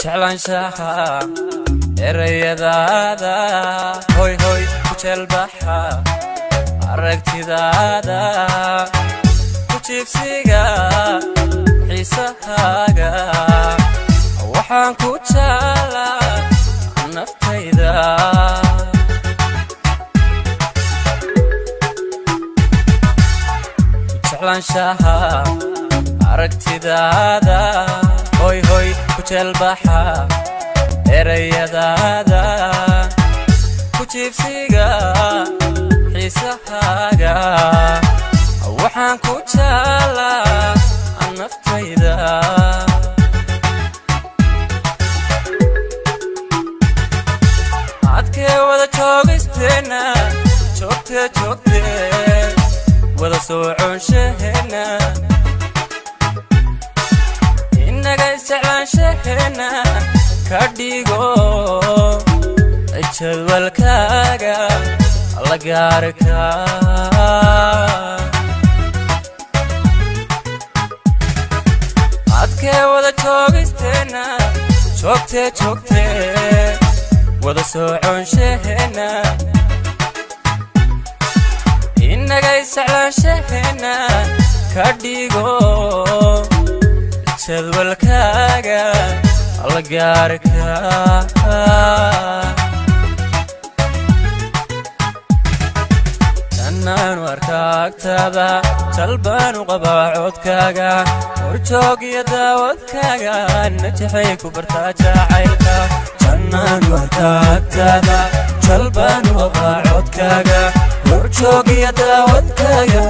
jeclaanshaha erayadaada hoy hoy ku jelbaxa aragtidaada ku jiibsiga xiisahaaga waxaan ku jeclaa naftayda jeclaanshaha aragtidaada hoy hoy ku jelbaxa erayadaada ku jiibsiga xiisahaaga waxaan ku jeclaa naftayda adkee wada joogisteena joogte wada soconshahena inaga isjeclaanshahena ka dhigo jadwalkaaga la gaarka adkee wada joogisteena joogte wada soconshahena inaga isjeclaanshahena ka dhigo jadwalkaaga la gaarka jannaan arkaagtaada jalbaan u qabaa codkaaga horjoog iyo daawadkaaga najaxay ku bartaa jacaylka jannaan arkaagtaada jalbaan u qabaa codkaaga horjoog iyo daawadkaaga